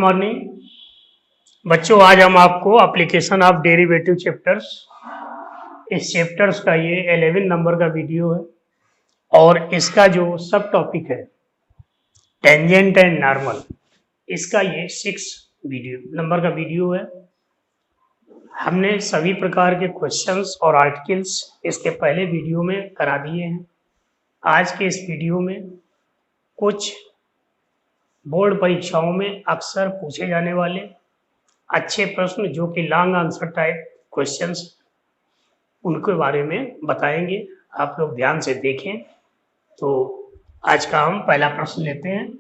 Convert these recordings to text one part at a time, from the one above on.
Morning बच्चों, आज हम आपको एप्लीकेशन ऑफ डेरिवेटिव चैप्टर्स इस चैप्टर्स का ये 11 नंबर का वीडियो है और इसका जो सब टॉपिक है टेंजेंट एंड नॉर्मल, इसका ये 6 वीडियो नंबर का वीडियो है। हमने सभी प्रकार के क्वेश्चंस और आर्टिकल्स इसके पहले वीडियो में करा दिए हैं। आज के इस वीडियो में कुछ बोर्ड परीक्षाओं में अक्सर पूछे जाने वाले अच्छे प्रश्न जो कि लॉन्ग आंसर टाइप क्वेश्चंस, उनके बारे में बताएंगे। आप लोग ध्यान से देखें। तो आज का हम पहला प्रश्न लेते हैं।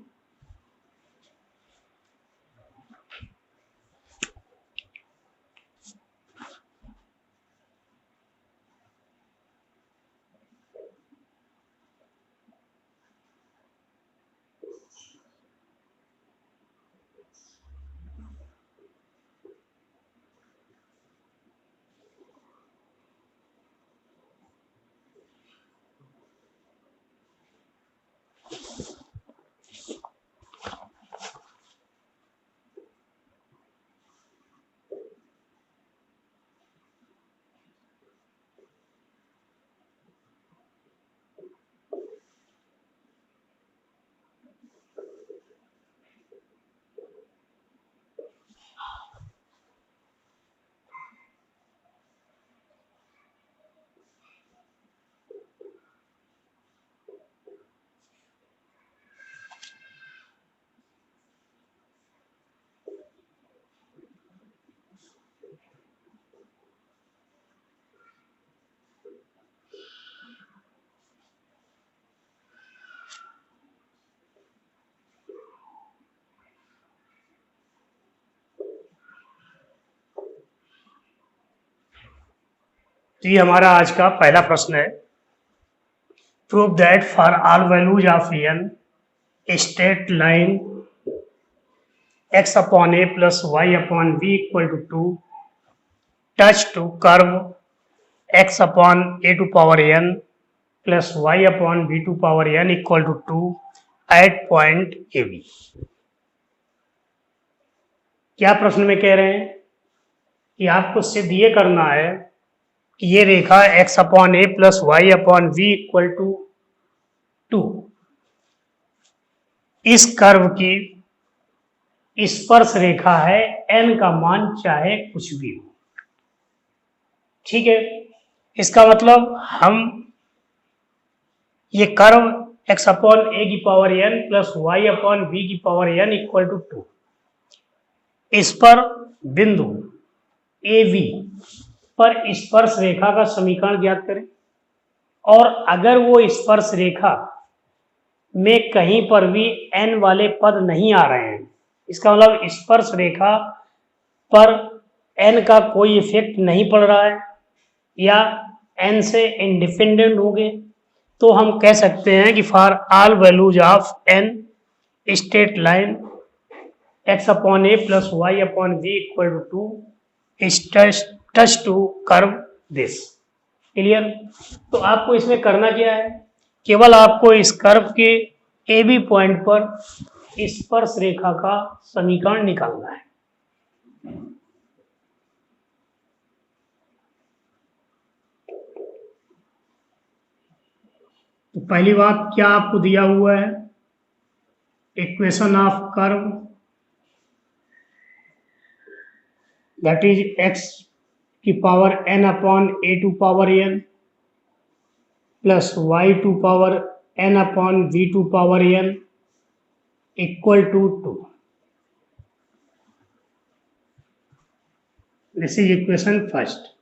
तो ये हमारा आज का पहला प्रश्न है। Prove that for all values of n straight line x upon a plus y upon b equal to 2 touch to curve x upon a to power n plus y upon b to power n equal to 2 at point a b। क्या प्रश्न में कह रहे हैं कि आपको सिद्ध ये करना है कि ये रेखा x upon a plus y upon v equal to 2 इस कर्व की स्पर्श रेखा है, n का मान चाहे कुछ भी हो। ठीक है, इसका मतलब हम ये कर्व x अपॉन a की power n plus y upon v की पावर n इक्वल टू 2, इस पर बिंदु AB पर स्पर्श रेखा का समीकरण ज्ञात करें। और अगर वो स्पर्श रेखा में कहीं पर भी n वाले पद नहीं आ रहे हैं, इसका मतलब स्पर्श रेखा पर n का कोई इफेक्ट नहीं पड़ रहा है या n से इंडिपेंडेंट हो गए, तो हम कह सकते हैं कि for all values of n straight line x upon a plus y upon v equal to 2 touch to curve this. Clear? तो आपको इसमें करना क्या है, केवल आपको इस कर्व के ए बी पॉइंट पर स्पर्श रेखा का समीकरण निकालना है। तो पहली बात क्या आपको दिया हुआ है, equation of curve, that is x की power n upon a to power n plus y to power n upon v to power n equal to 2। This is equation first.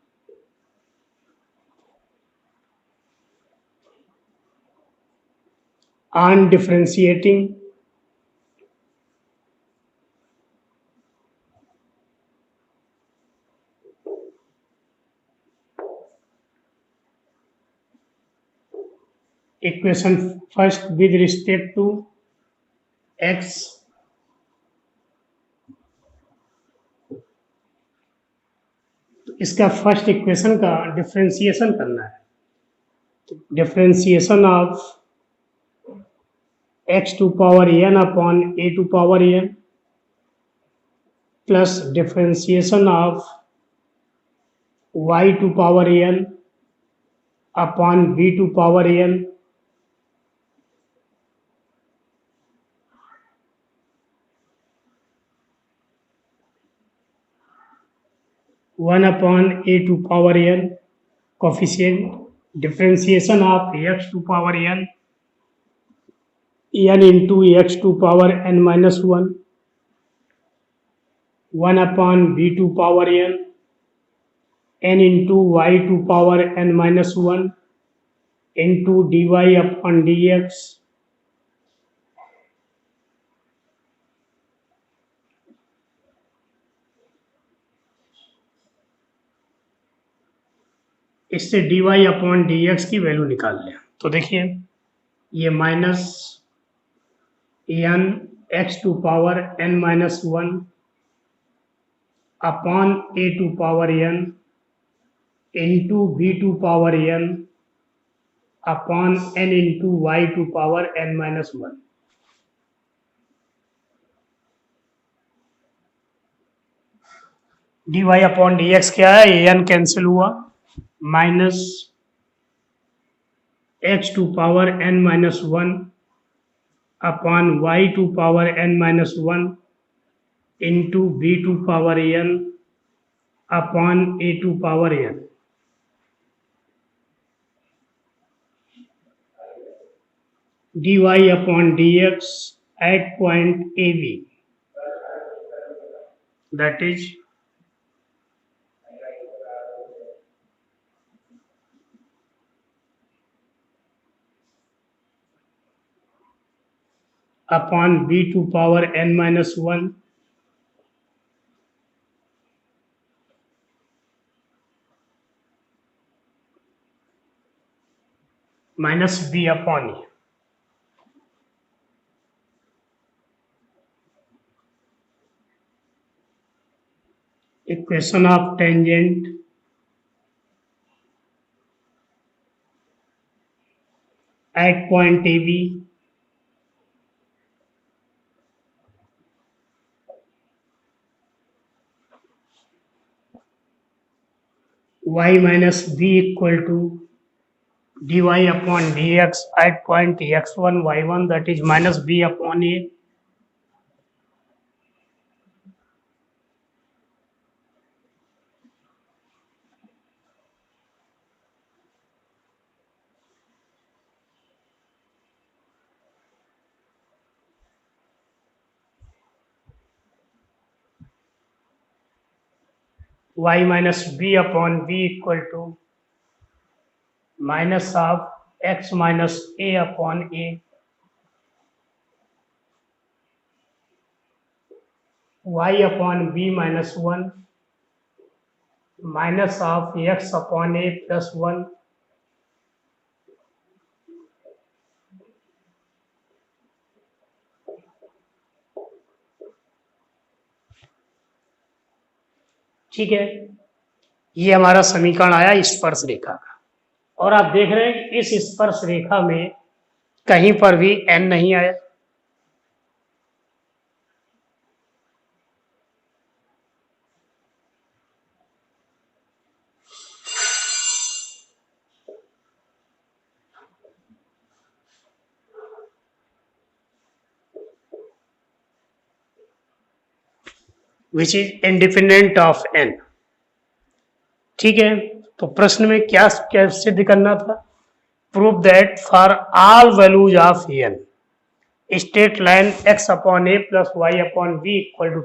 On differentiating equation first with respect to x, तो इसका first equation का differentiation करना है। तो differentiation of x to power n upon a to power n plus differentiation of y to power n upon v to power n 1 upon a to power n coefficient differentiation of x to power n into x to power n minus 1 1 upon v to power n into y to power n minus 1 into dy upon dx इससे dy upon dx की value निकाल लें। तो देखिए ये minus n x to power n minus 1 upon a to power n into v to power n upon n into y to power n minus 1। dy upon dx क्या है, an cancel हुआ, minus x to power n minus 1 upon y to power n minus 1 into v to power n upon a to power n। dy upon dx at point AB, that is upon b to power n minus 1 minus b upon a। Equation of tangent at point AB y minus b equal to dy upon dx at point x1 y1, that is minus b upon a y minus b upon b equal to minus of x minus a upon a y upon b minus 1 minus of x upon a plus 1 ठीक है। ये हमारा समीकरण आया स्पर्श रेखा का, और आप देख रहे हैं कि इस स्पर्श रेखा में कहीं पर भी n नहीं आया। Which is independent of n। ठीक है, तो प्रश्न में क्या क्या सिद्ध करना था, prove that for all values of n straight line x upon a plus y upon b equal to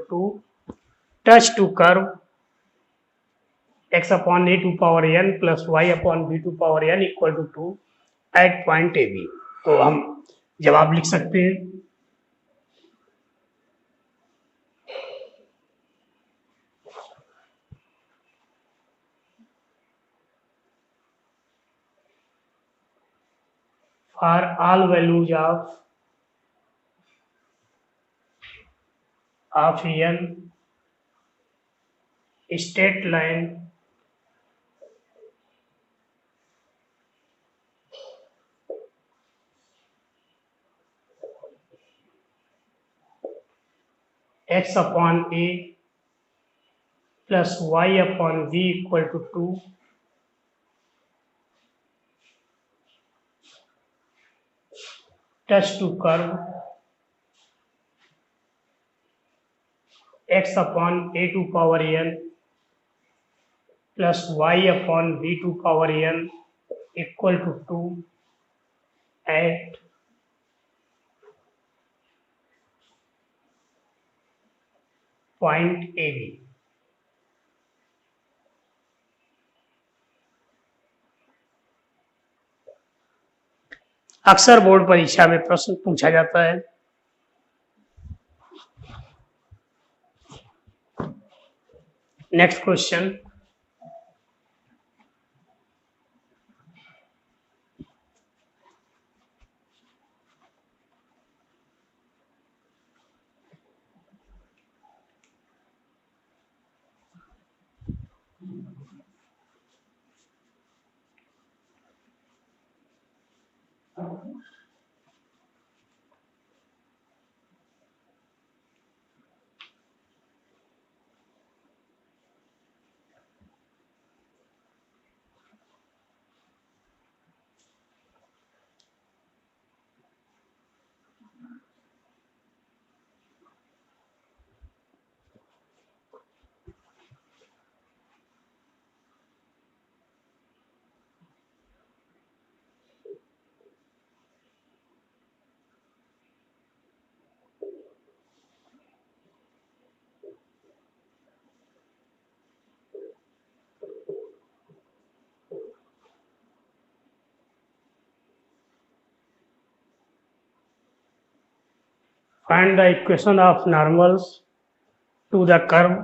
2 touch to curve x upon a to power n plus y upon b to power n equal to 2 at point a b। तो हम जवाब लिख सकते हैं, for all values of n straight line x upon a plus y upon v equal to 2 touch to curve x upon a to power n plus y upon b to power n equal to 2 at point a b. अक्सर board परीक्षा में प्रश्न पूछा जाता है। Next question, find the equation of normals to the curve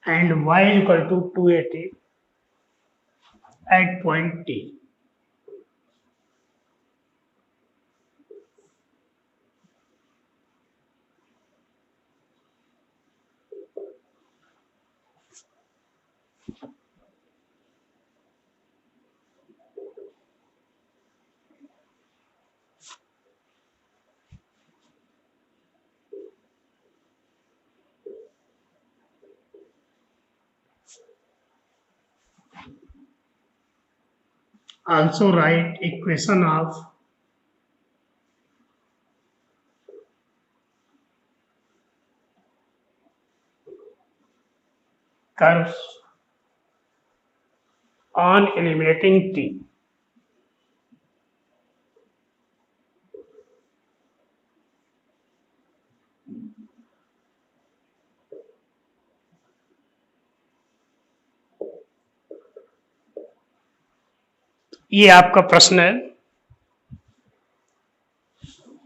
and y is equal to 280 at point T. Also write equation of curves on eliminating T. ये आपका प्रश्न है।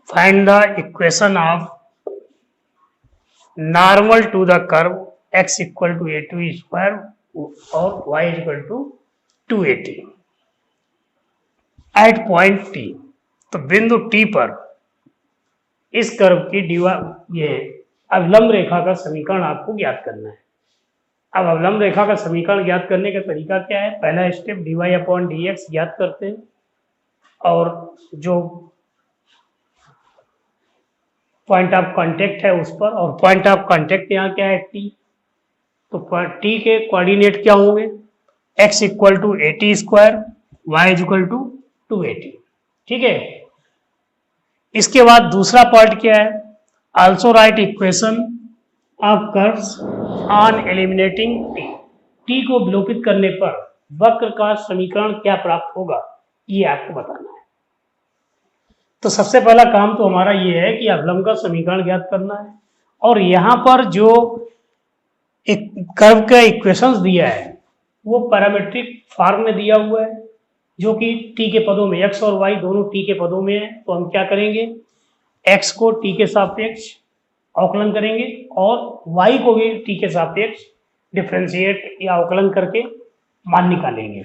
Find the equation of normal to the curve x equal to a2 square और y equal to 280 at point T। तो बिंदु T पर इस curve की ये अवलंब रेखा का समीकरण आपको ज्ञात करना है। अब अवलंब रेखा का समीकरण ज्ञात करने का तरीका क्या है? पहला स्टेप dy अपॉन dx ज्ञात करते हैं और जो पॉइंट ऑफ कांटेक्ट है उस पर, और पॉइंट ऑफ कांटेक्ट यहाँ क्या है? t। तो t के कोऑर्डिनेट क्या होंगे? x equal to 80 square, y equal to 280। ठीक है। इसके बाद दूसरा पार्ट क्या है? Also write equation of curves on eliminating t। t को विलोपित करने पर वक्र का समीकरण क्या प्राप्त होगा, ये आपको बताना है। तो सबसे पहला काम तो हमारा ये है कि अवलंब का समीकरण ज्ञात करना है, और यहाँ पर जो एक कर्व का इक्वेशंस दिया है वो पैरामीट्रिक फॉर्म में दिया हुआ है, जो कि t के पदों में, x और y दोनों t के पदों में है। तो हम क्या करेंगे? x को t के सापेक्ष अवकलन करेंगे और y को भी t के सापेक्ष डिफरेंशिएट या अवकलन करके मान निकालेंगे।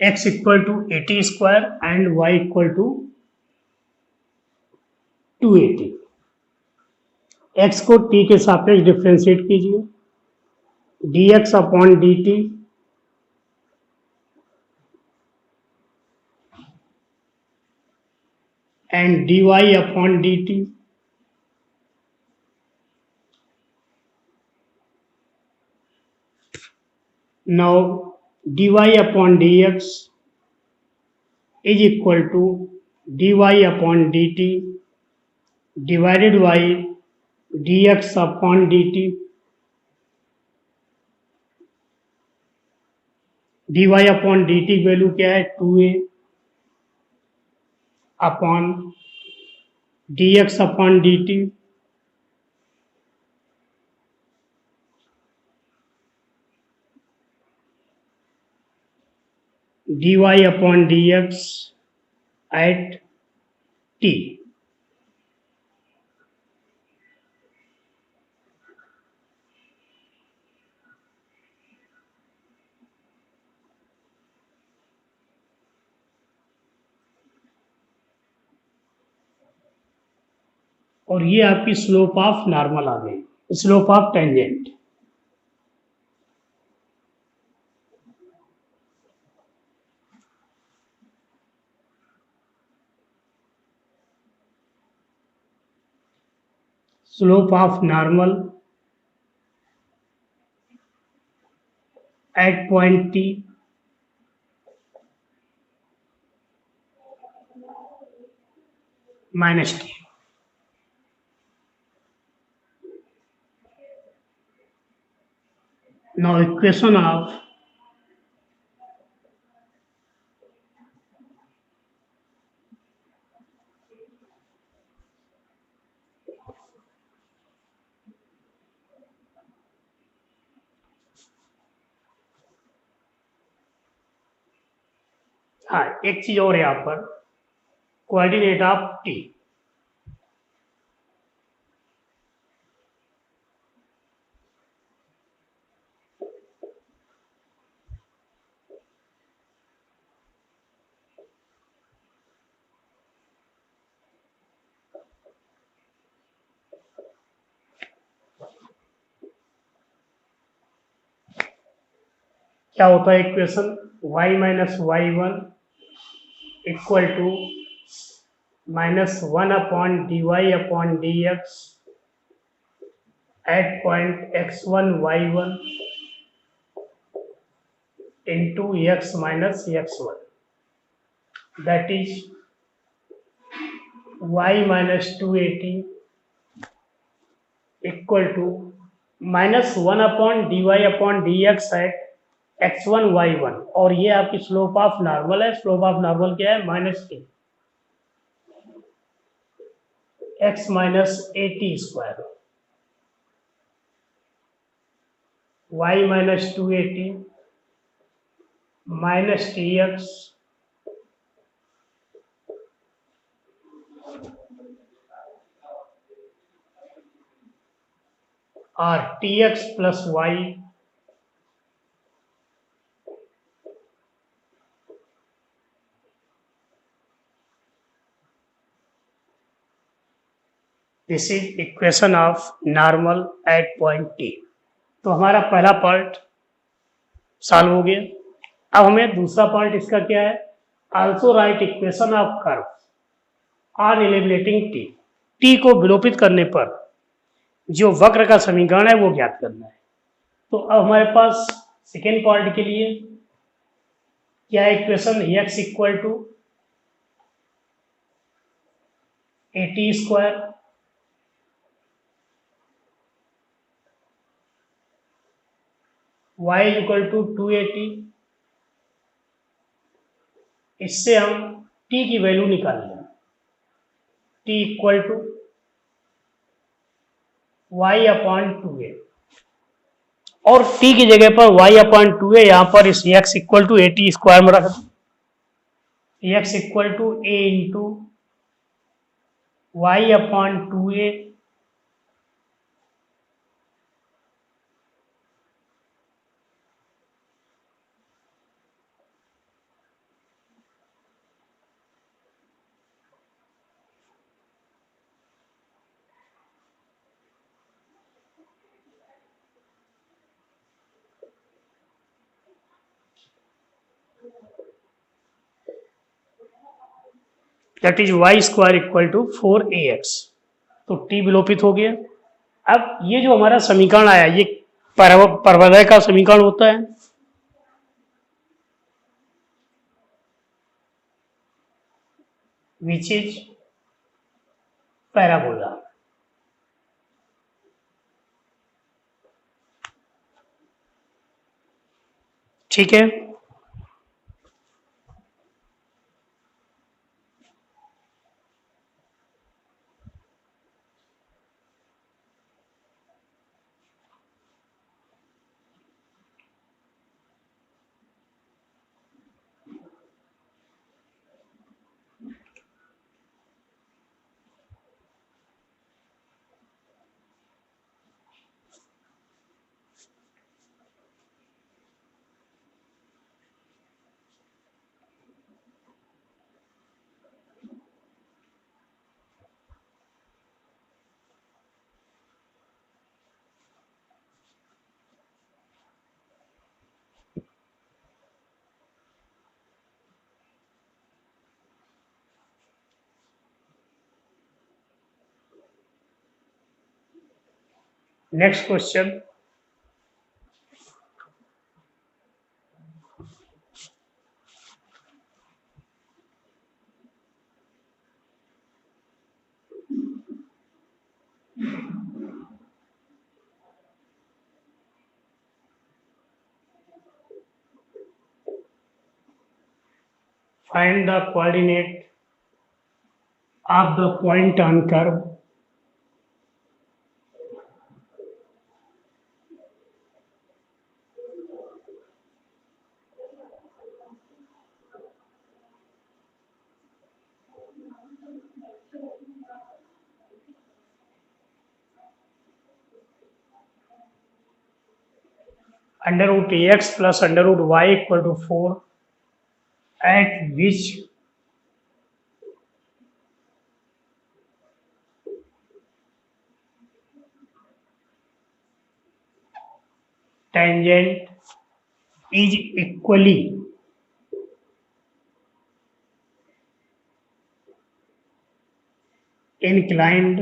x equal to 80 square and y equal to 280। x को t के सापेक्ष डिफ्रेंशिएट कीजिए, dx upon dt and dy upon dt now dy upon dx is equal to dy upon dt divided by dx upon dt। dy upon dt value क्या है 2a upon dx upon dt dy upon dx at t। और ये आपकी slope of normal आ गई, slope of tangent. Slope of normal at point T minus T। Now equation of हाँ, एक चीज और यहाँ पर कोऑर्डिनेट ऑफ टी। क्या होता है equation y minus y one equal to minus one upon d y upon d x at point x1 y1 into x minus x1 that is y minus 280 equal to minus one upon d y upon d x at x1 y1। और ये आपकी slope of normal है। Slope of normal क्या है minus t x minus 80 square y minus 280 minus t x और T x plus why this is equation of normal at point T. तो हमारा पहला पार्ट सॉल्व हो गया। अब हमें दूसरा पार्ट इसका क्या है, also write equation of curve on eliminating T. T को विलोपित करने पर जो वक्र का समीकरण है वो ज्ञात करना है। तो अब हमारे पास सेकेंड पार्ट के लिए क्या है equation x equal to 80 square y equal to 280। इससे हम t की वैल्यू निकाल लें, t equal to y upon 2a और t की जगह पर y अपॉन 2a यहाँ पर इस x इक्वल टू 80 स्क्वायर में रख दो। x equal to a into y upon 2a that is y square equal to 4ax। तो टी विलोपित हो गया। अब ये जो हमारा समीकरण आया ये परवलय का समीकरण होता है। Which is parabola. ठीक है। Next question, find the coordinate of the point on curve under root ax plus under root y equal to 4 at which tangent is equally inclined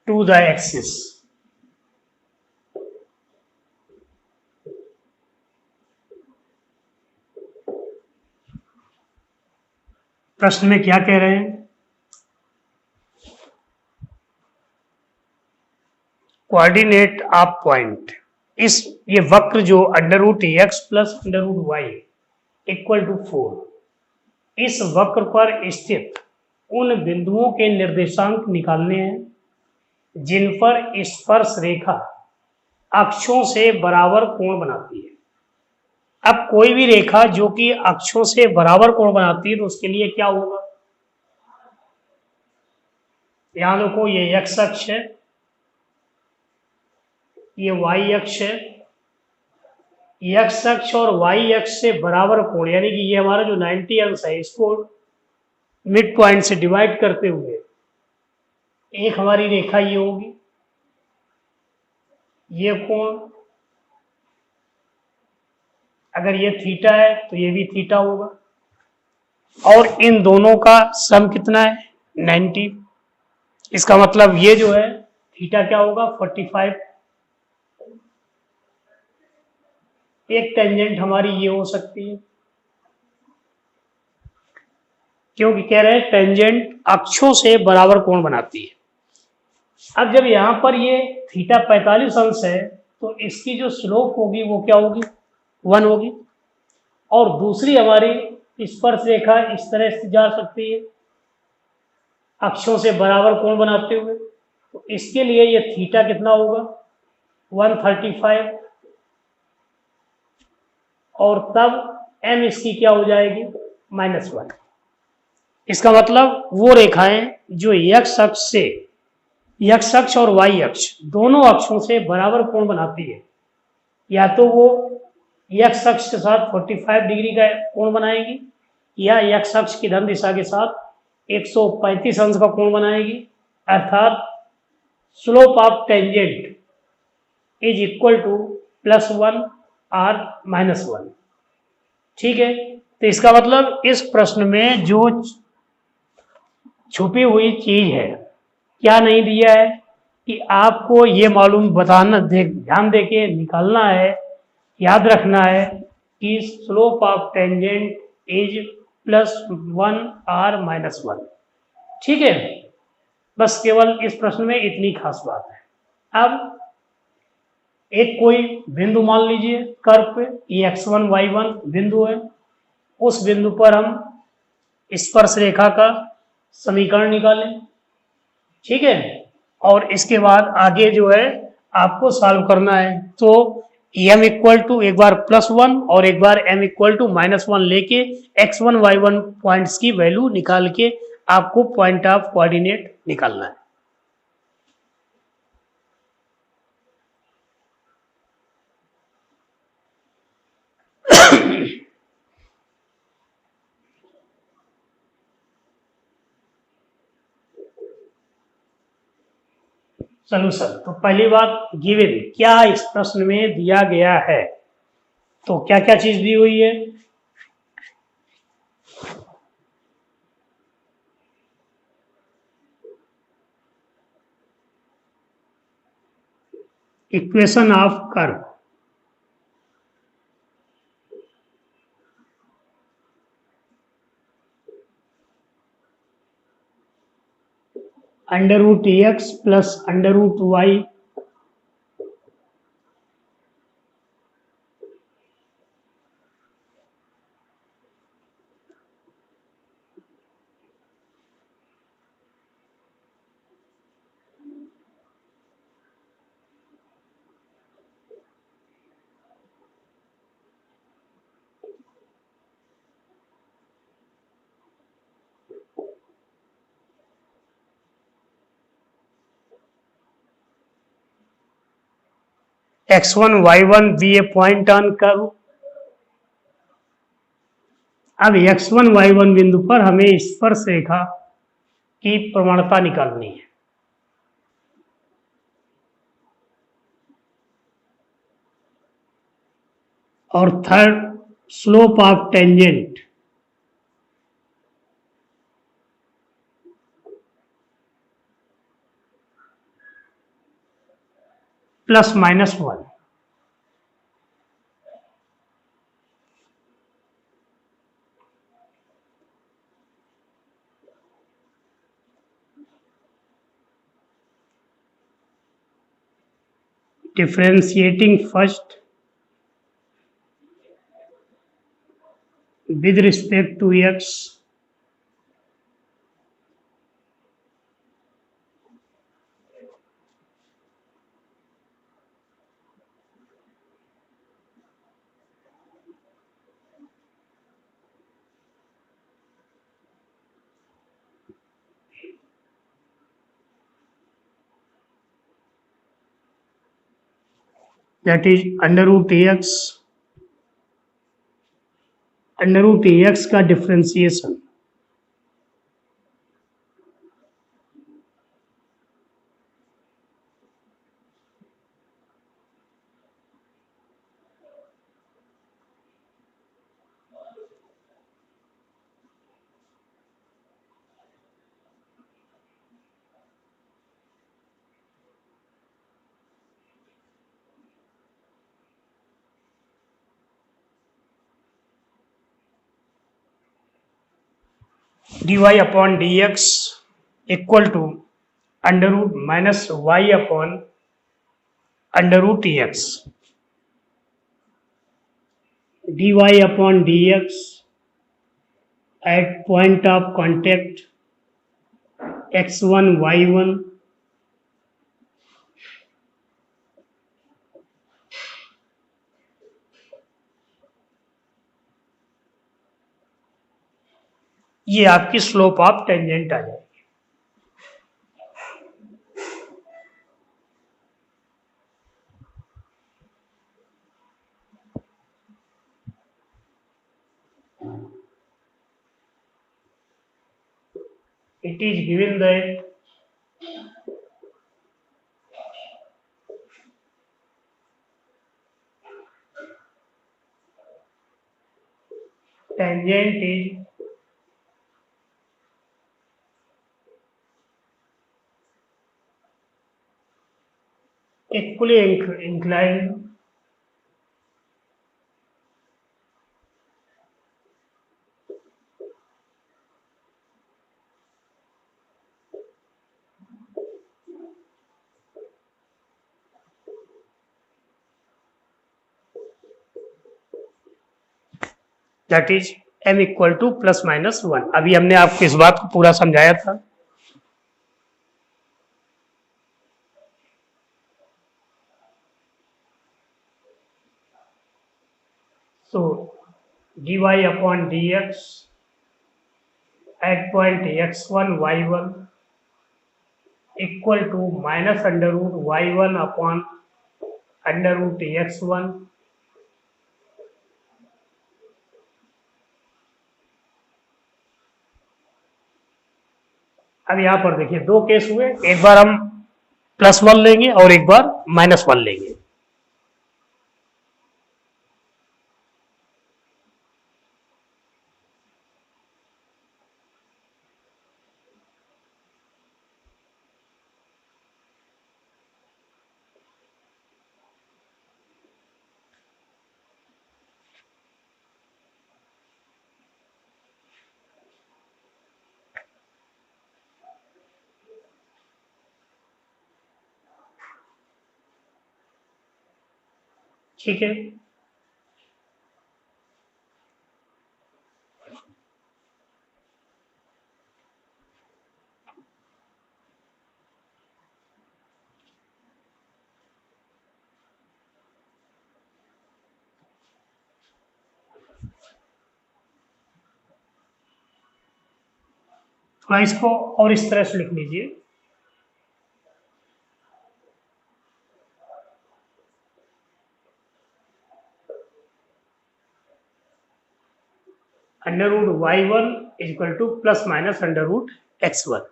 to the axis। प्रश्न में क्या कह रहे हैं? Coordinate of point, इस ये वक्र जो under root x plus under root y equal to 4, इस वक्र पर स्थित उन बिंदुओं के निर्देशांक निकालने हैं जिन पर स्पर्श रेखा अक्षों से बराबर कोण बनाती है। अब कोई भी रेखा जो कि अक्षों से बराबर कोण बनाती है तो उसके लिए क्या होगा? यहां देखो ये एक्स अक्ष है, ये वाई अक्ष है। एक्स अक्ष और वाई अक्ष से बराबर कोण यानी कि ये हमारा जो 90 अंश है इसको मिड पॉइंट से डिवाइड करते हुए एक हमारी रेखा ये होगी, ये कोण अगर ये थीटा है तो ये भी थीटा होगा और इन दोनों का सम कितना है? 90। इसका मतलब ये जो है थीटा क्या होगा? 45। एक टेंजेंट हमारी ये हो सकती है क्योंकि कह रहे हैं टेंजेंट अक्षों से बराबर कोण बनाती है। अब जब यहां पर ये थीटा 45 अंश है तो इसकी जो स्लोप होगी वो क्या होगी? 1 होगी। और दूसरी हमारी स्पर्श रेखा इस तरह से जा सकती है अक्षों से बराबर कोण बनाते हुए, तो इसके लिए ये थीटा कितना होगा? 135 और तब m इसकी क्या हो जाएगी? -1। इसका मतलब वो रेखाएं जो x अक्ष से, x अक्ष और y अक्ष दोनों अक्षों से बराबर कोण बनाती है, या तो वो x अक्ष के साथ 45 डिग्री का कोण बनाएगी या x अक्ष की धन दिशा के साथ 135 अंश का कोण बनाएगी। अर्थात slope of tangent is equal to +1 r -1। ठीक है, तो इसका मतलब इस प्रश्न में जो छुपी हुई चीज है, क्या नहीं दिया है कि आपको ये मालूम बताना, ध्यान देके निकालना है, याद रखना है कि slope of tangent is +1 r-1। ठीक है, बस केवल इस प्रश्न में इतनी खास बात है। अब एक कोई बिंदु मान लीजिए कर्व पे, ये x1 y1 बिंदु है, उस बिंदु पर हम स्पर्श रेखा का समीकरण निकालें। ठीक है, और इसके बाद आगे जो है आपको सॉल्व करना है। तो m इक्वल टू एक बार +1 और एक बार m इक्वल टू -1 लेके x1 y1 पॉइंट्स की वैल्यू निकाल के आपको पॉइंट ऑफ कोऑर्डिनेट निकालना है। सोल्यूशन, तो पहली बात गिवन, क्या इस प्रश्न में दिया गया है, तो क्या क्या चीज दी हुई है। Equation of curve, √x plus √y x1 y1 be a point on curve. अब x1 y1 बिंदु पर हमें स्पर्श रेखा की प्रवणता निकालनी है। और third, slope of tangent +-1। Differentiating first with respect to x that is √ax का differentiation dy/dx equal to √-y/√ax। dy/dx at point of contact x1 y1 ये आपकी स्लोप ऑफ टेंजेंट आ जाएगी। It is given that tangent is equally inclined that is m equal to plus minus one. अभी हमने आपको इस बात को पूरा समझाया था। सो dy upon dx at point x1 y1 equal to minus under root y1 upon under root x1 अब यहां पर देखिए दो केस हुए, एक बार हम प्लस वन लेंगे और एक बार माइनस वन लेंगे। ठीक है, थोड़ा इसको और इस तरह से लिख लीजिए। Under root y1 is equal to plus minus under root x1।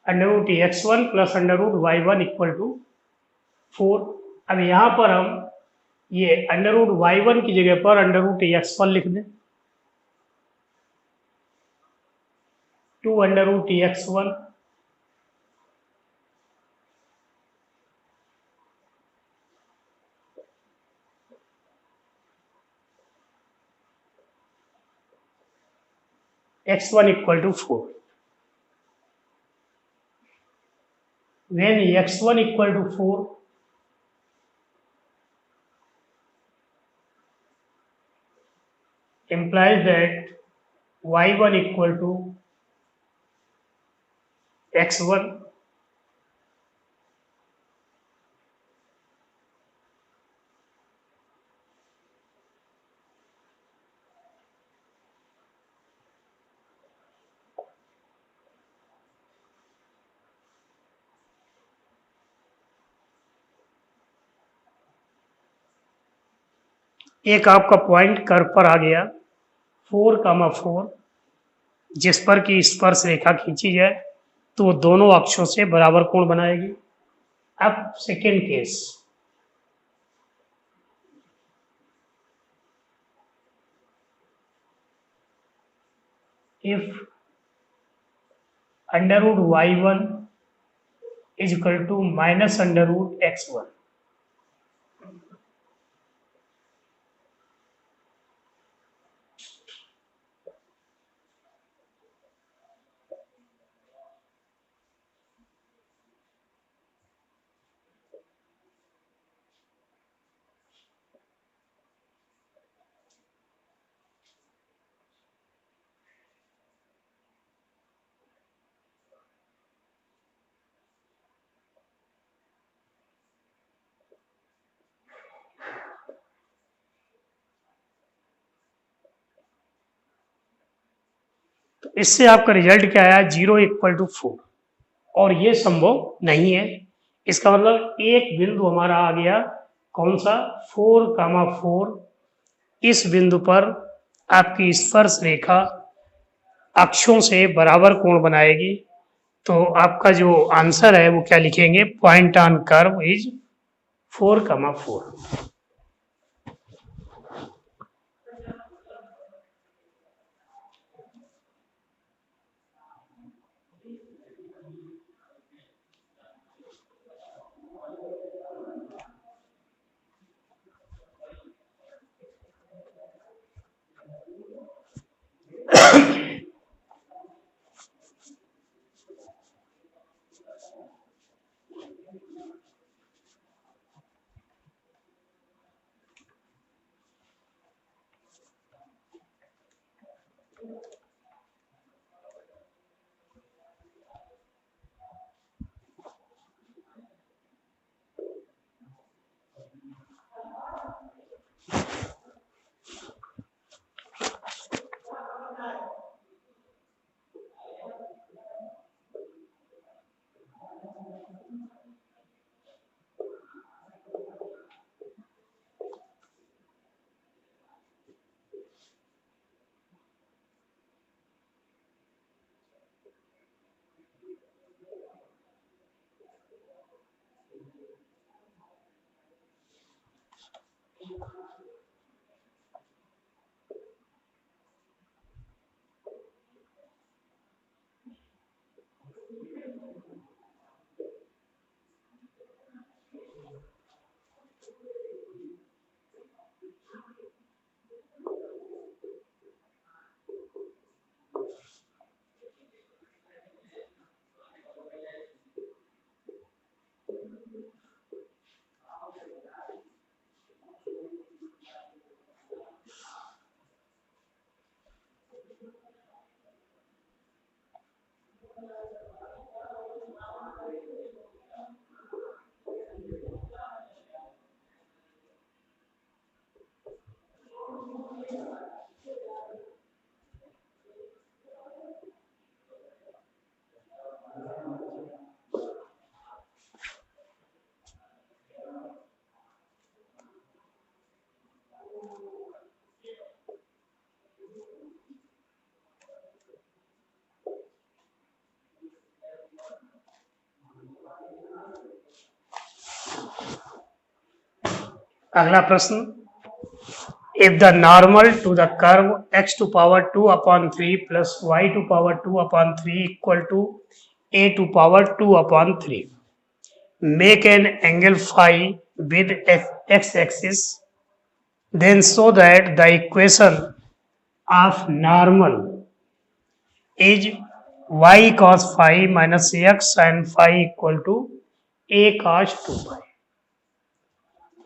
Under root x1 plus under root y1 equal to 4। अब यहां पर हम ये अंडर रूट y1 की जगह पर अंडर रूट x1 लिख दें, 2 under root x1 x1 equal to 4। when x1 equal to 4, implies that y1 equal to x1 एक आपका पॉइंट कर्व पर आ गया 4,4 जिस पर कि स्पर्श रेखा खींची जाए तो दोनों अक्षों से बराबर कोण बनाएगी। अब second case, if under root y1 is equal to minus under root x1, तो इससे आपका रिजल्ट क्या आया, 0 = 4, और ये संभव नहीं है। इसका मतलब एक बिंदु हमारा आ गया, कौन सा, 4, 4। इस बिंदु पर आपकी स्पर्श रेखा अक्षों से बराबर कोण बनाएगी। तो आपका जो आंसर है वो क्या लिखेंगे, पॉइंट ऑन कर्व इज 4, 4। अगला प्रश्न, if the normal to the curve x⁴ plus y⁴ equal to a⁴ make an angle phi with x-axis, then show that the equation of normal is y cos phi minus x sin phi equal to a cos 2 phi।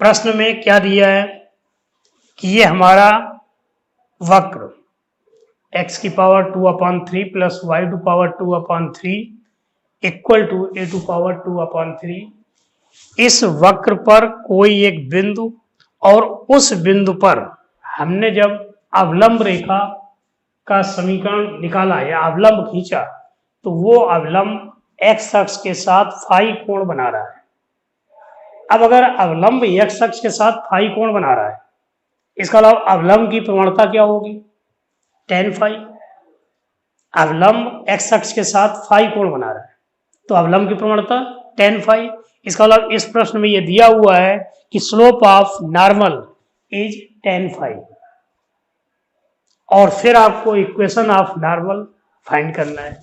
प्रश्न में क्या दिया है कि ये हमारा वक्र x⁴ plus y⁴ equal to a⁴ इस वक्र पर कोई एक बिंदु, और उस बिंदु पर हमने जब अवलंब रेखा का समीकरण निकाला या अवलंब खींचा, तो वो अवलंब x अक्ष के साथ फाई कोण बना रहा है। अब अगर अवलंब x अक्ष के साथ फाई कोण बना रहा है, इसका अलावा अवलंब की प्रवणता क्या होगी, tan फाई। अवलंब x अक्ष के साथ फाई कोण बना रहा है, तो अवलंब की प्रवणता tan फाई। इसका मतलब इस प्रश्न में यह दिया हुआ है कि slope of normal is tan phi, और फिर आपको इक्वेशन ऑफ नॉर्मल फाइंड करना है।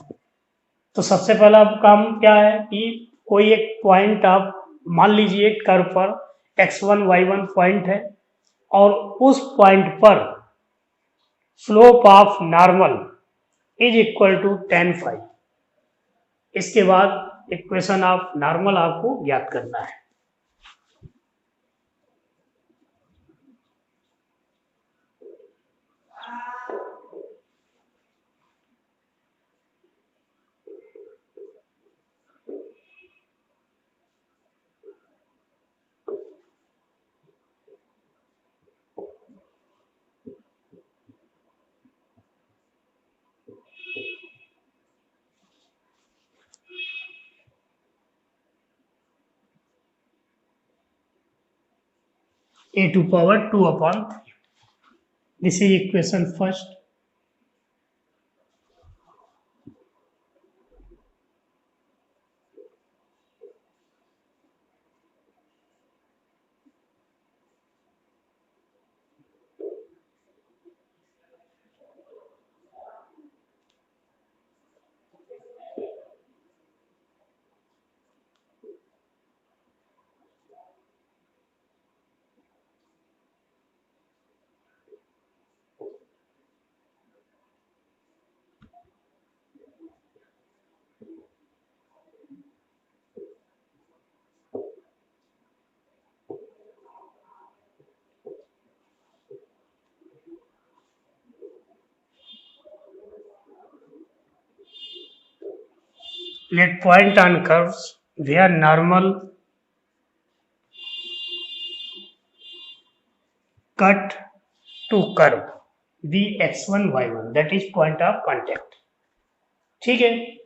तो सबसे पहला काम क्या है कि कोई एक पॉइंट आप मान लीजिए कर्व पर x1 y1 पॉइंट है, और उस पॉइंट पर slope of normal is equal to tan phi. इसके बाद इक्वेशन ऑफ नॉर्मल आपको ज्ञात करना है। a to power 2 upon 3. This is equation first. Let point on curves where normal cut to curve be x1 y1, that is point of contact. ठीक है.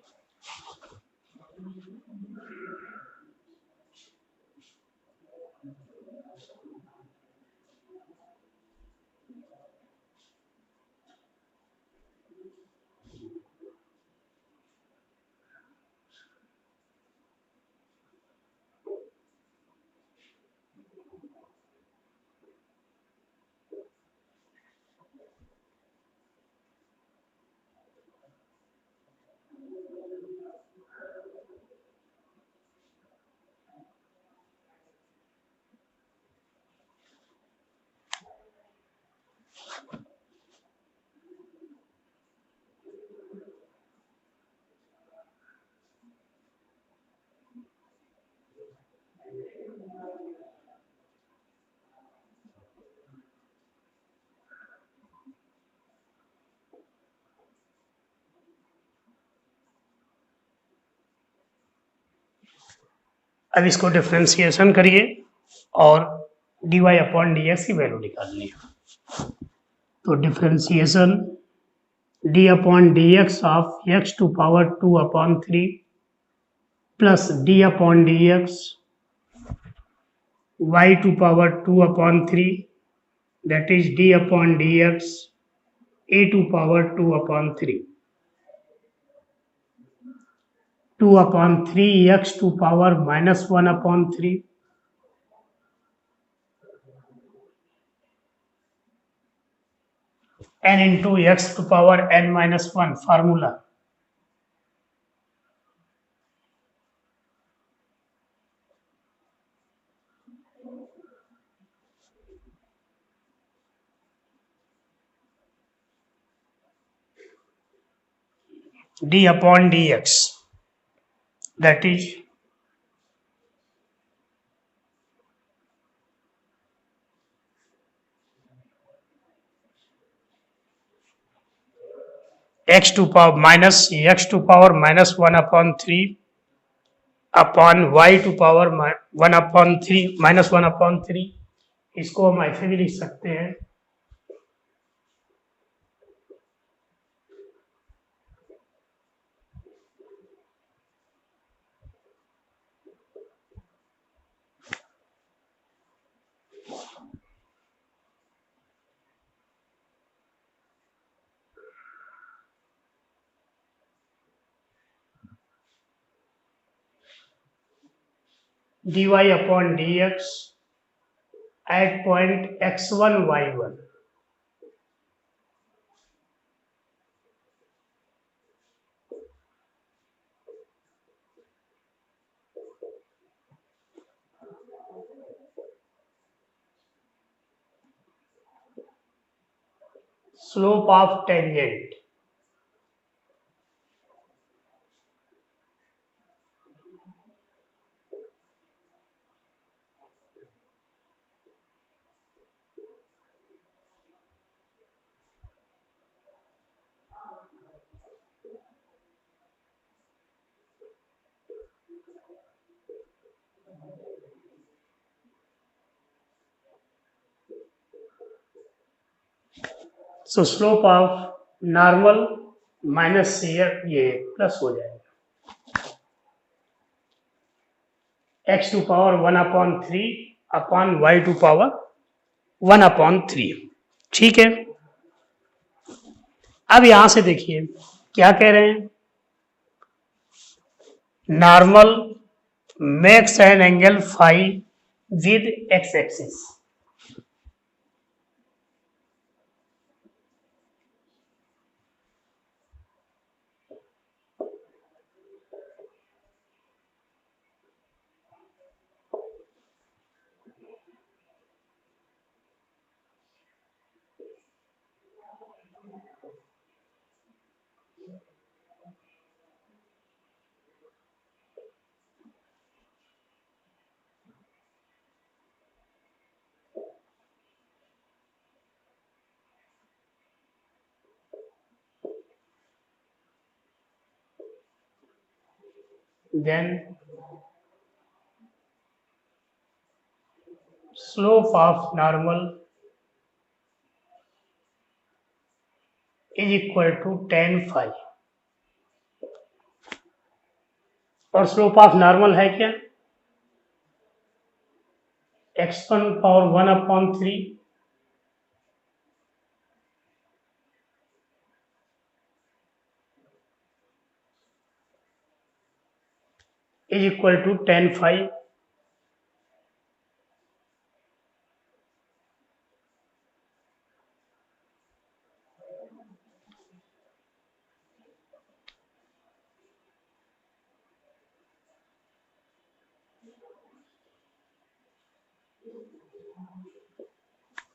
अब इसको डिफ्रेंसिएशन करिए और dy अपॉन dx की वैल्यू निकालनी है. तो differentiation d upon dx of x to power 2 upon 3 plus d upon dx y to power 2 upon 3, that is d upon dx a to power 2 upon 3. 2 upon 3 x to power minus 1 upon 3. n into x to power n minus 1 formula. d upon dx, that is x to power minus 1 upon 3 upon y to power 1 upon 3 minus 1 upon 3. इसको हम ऐसे भी लिख सकते हैं. dy upon dx at point x1 y1. Slope of tangent. So slope of normal minus ये plus हो जाएगा. x to power 1 upon 3 upon y to power 1/3। ठीक है, अब यहां से देखिए क्या कह रहे हैं, normal makes an angle phi with x axis. Then slope of normal is equal to tan phi, और स्लोप ऑफ नॉर्मल है क्या, x⁴ is equal to tan phi.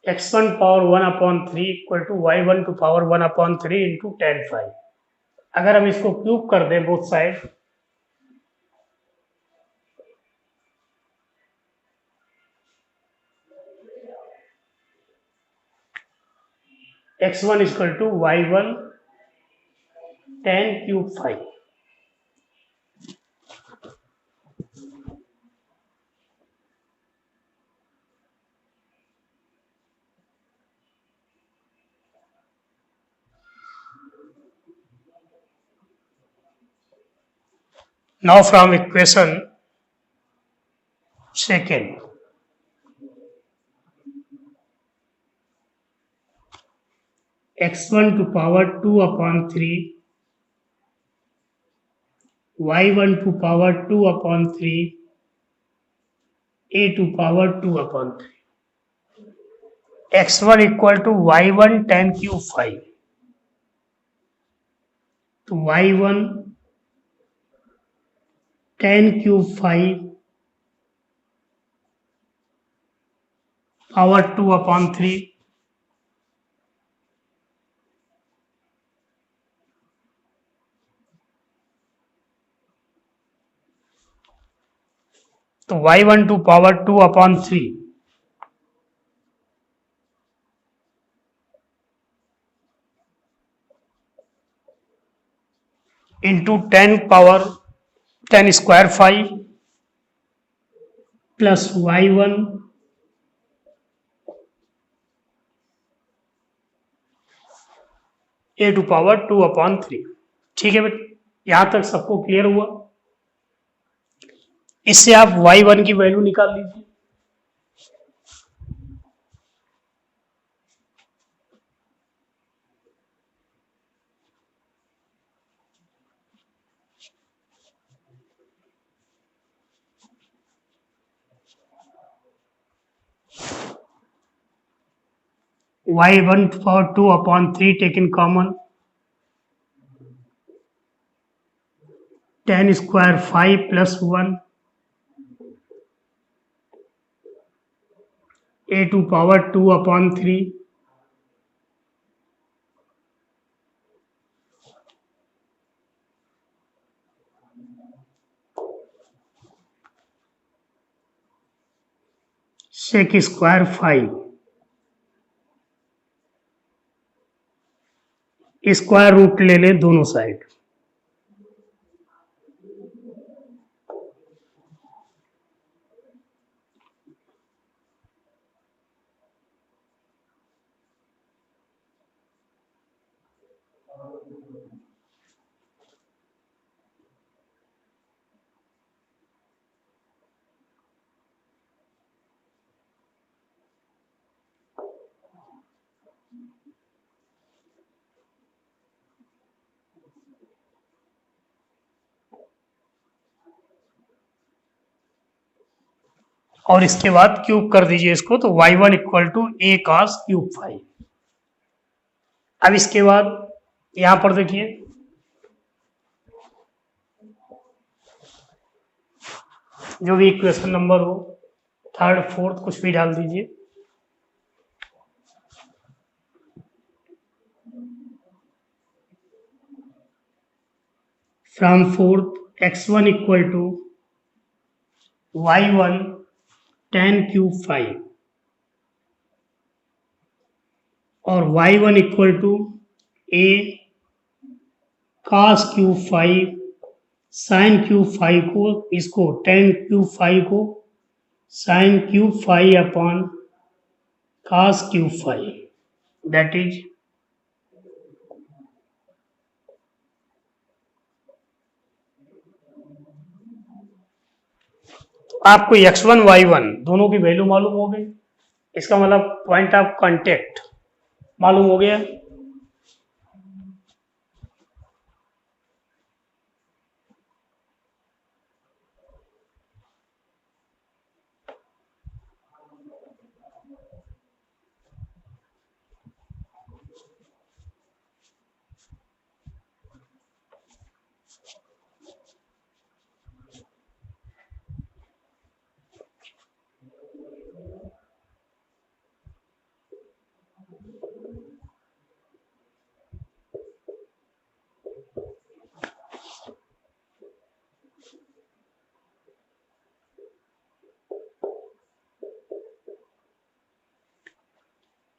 x⁴ equal to y⁴ into tan phi. अगर हम इसको cube कर दें both side, x1 equal to y1 tan³ phi. Now from equation second, x1 to power 2/3, y1 to power 2/3, a to power 2/3, x1 equal to y1 tan³ phi, तो y1 tan³ phi power 2/3, तो y1 to power 2/3 into 10⁻10² phi plus y1 a to power 2/3। ठीक है बेटा, यहां तक सबको clear हुआ। इससे आप y1 की वैल्यू निकाल लीजिए। y1 power 2/3 taken common, tan² phi plus 1 a to power 2/3 sec² phi, square root ले ले दोनों साइड। और इसके बाद क्यूब कर दीजिए इसको, तो y1 equal to a cos cube 5। अब इसके बाद यहां पर देखिए, जो भी इक्वेशन नंबर हो, थर्ड फोर्थ कुछ भी डाल दीजिए। From fourth x1 equal to y1 tan cube 5 और y1 equal to a cos cube 5 sine cube 5 को, इसको tan क्यूब 5 को sine cube 5 upon cos cube 5, that is आपको x1 y1 दोनों की वैल्यू मालूम हो गई। इसका मतलब पॉइंट ऑफ कांटेक्ट मालूम हो गया।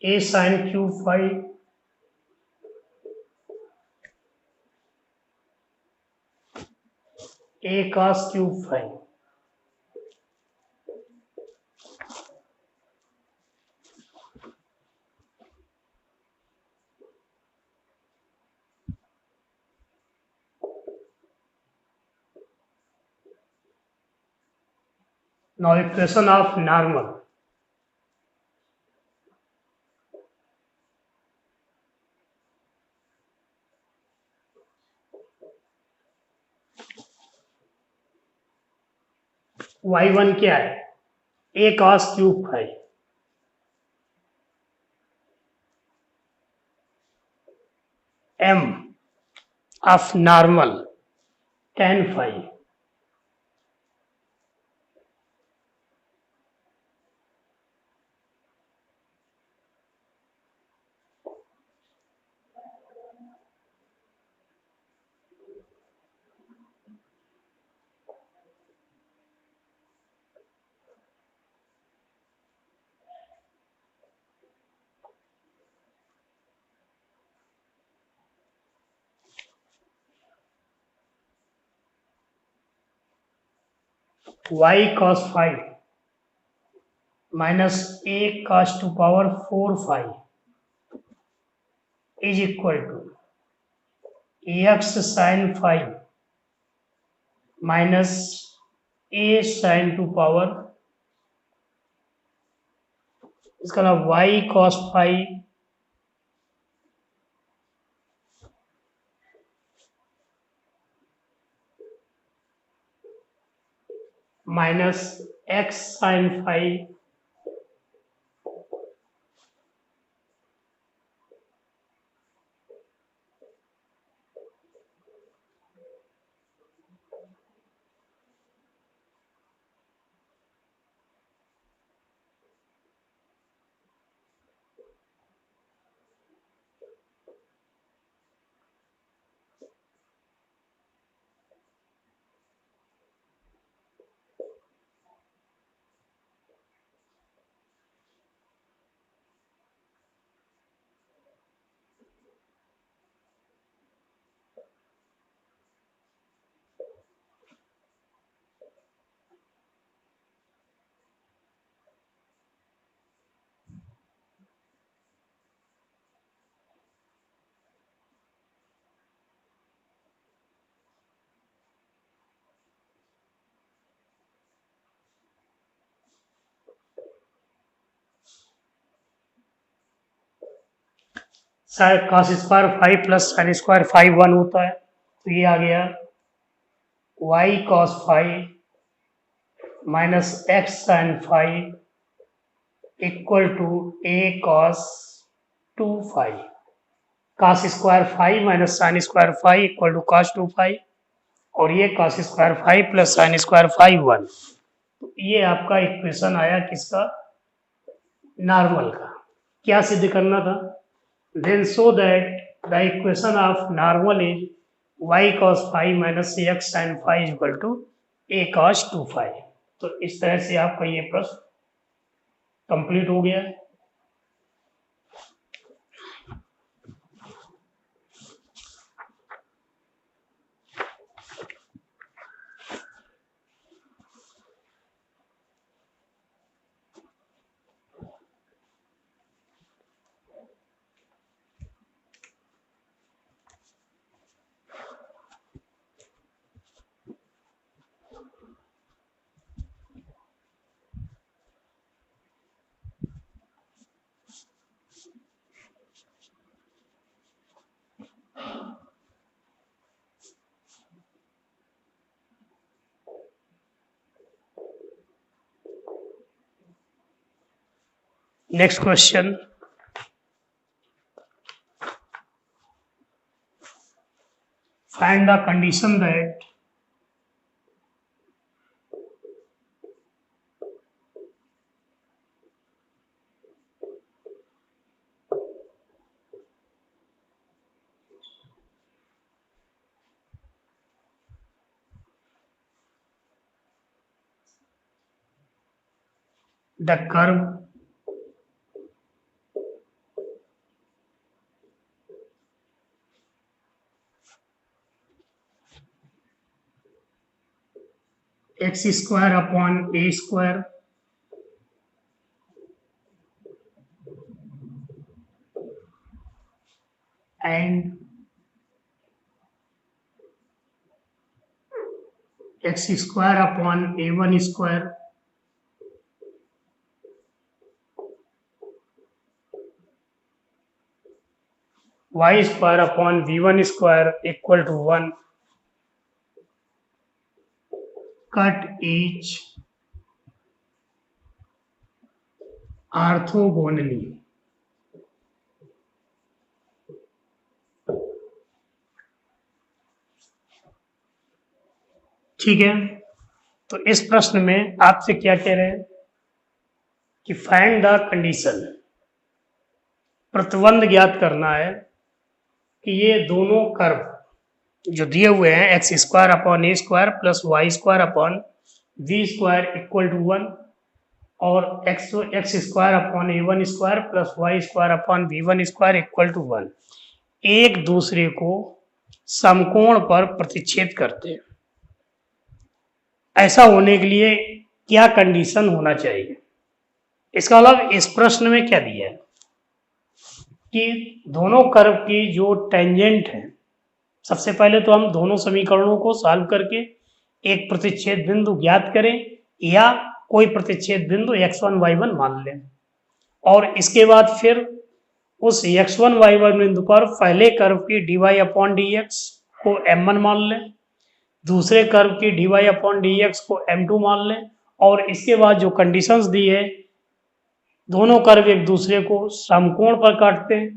a sin cube 5 a cos cube 5, now equation of normal, y1 क्या है, a cos cube 5 m of normal tan 5, y cos 5 minus a cos to power 4 5 is equal to x sin 5 minus a sin to power, इसका नाम y cos 5 minus x sin 5 cos square 5 plus sine square 5 1 होता है, तो ये आ गया y cos 5 minus x sine five equal to a cos 2 five. Cos square five minus sine square five equal to cos 2 five, और ये cos square five plus sine square five 1। तो ये आपका इक्वेशन आया किसका? नॉर्मल का। क्या सिद्ध करना था? Then show that the equation of normal is y cos five minus x sin five equal to a cos 2 five. तो इस तरह से आपका ये प्रश्न कंप्लीट हो गया है। Next question. Find the condition that the curve x square upon a square and x square upon a1 square y square upon v1 square equal to 1 cut each orthogonally। ठीक है, तो इस प्रश्न में आपसे क्या कह रहे हैं कि फाइंड द कंडीशन, प्रतिबंध ज्ञात करना है कि ये दोनों कर्व जो दिए हुए हैं x square upon a square plus y square upon b square equal to 1 और x square upon a one square plus y square upon b one square equal to 1 एक दूसरे को समकोण पर प्रतिच्छेद करते हैं। ऐसा होने के लिए क्या कंडीशन होना चाहिए? इसका मतलब इस प्रश्न में क्या दिया है कि दोनों कर्व की जो टेंजेंट है, सबसे पहले तो हम दोनों समीकरणों को सॉल्व करके एक प्रतिच्छेद बिंदु ज्ञात करें या कोई प्रतिच्छेद बिंदु x1 y1 मान लें, और इसके बाद फिर उस x1 y1 बिंदु पर पहले कर्व की dy अपॉन dx को m1 मान लें, दूसरे कर्व की dy अपॉन dx को m2 मान लें, और इसके बाद जो कंडीशंस दी है दोनों कर्व एक दूसरे को समकोण पर काटते हैं,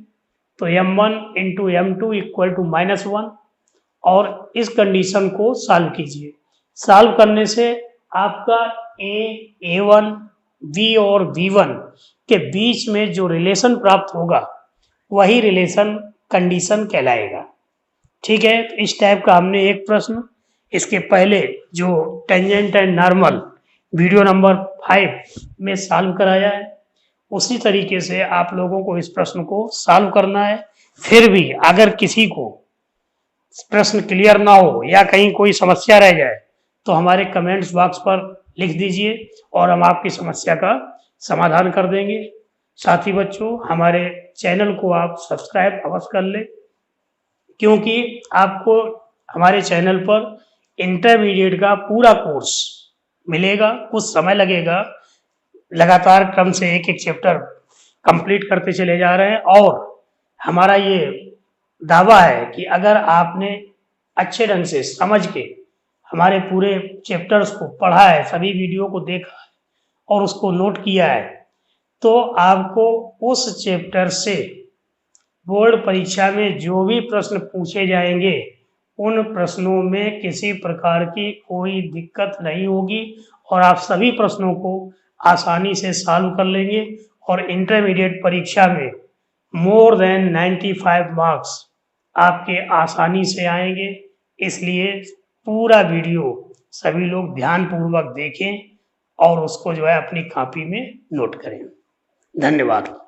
तो m1 into m2 equal to -1, और इस कंडीशन को सॉल्व कीजिए। सॉल्व करने से आपका a1 v और v1 के बीच में जो रिलेशन प्राप्त होगा वही रिलेशन कंडीशन कहलाएगा। ठीक है, तो इस टाइप का हमने एक प्रश्न इसके पहले जो tangent and normal video number 5 में सॉल्व कराया है, उसी तरीके से आप लोगों को इस प्रश्न को सॉल्व करना है। फिर भी अगर किसी को प्रश्न क्लियर ना हो या कहीं कोई समस्या रह जाए तो हमारे कमेंट्स बॉक्स पर लिख दीजिए और हम आपकी समस्या का समाधान कर देंगे। साथ ही बच्चों, हमारे चैनल को आप सब्सक्राइब अवश्य कर लें, क्योंकि आपको हमारे चैनल पर इंटरमीडिएट का पूरा कोर्स मिलेगा। कुछ समय लगेगा, लगातार क्रम से एक एक चैप्टर कंप्लीट करते चले जा रहे हैं, और हमारा ये दावा है कि अगर आपने अच्छे ढंग से समझ के हमारे पूरे चैप्टर्स को पढ़ा है, सभी वीडियो को देखा है और उसको नोट किया है, तो आपको उस चैप्टर से बोर्ड परीक्षा में जो भी प्रश्न पूछे जाएंगे उन प्रश्नों में किसी प्रकार की कोई दिक्कत नहीं होगी और आप सभी प्रश्नों को आसानी से सॉल्व कर लेंगे और इंटरमीडिएट परीक्षा में मोर देन 95 मार्क्स आपके आसानी से आएंगे। इसलिए पूरा वीडियो सभी लोग ध्यानपूर्वक देखें और उसको जो है अपनी कॉपी में नोट करें। धन्यवाद।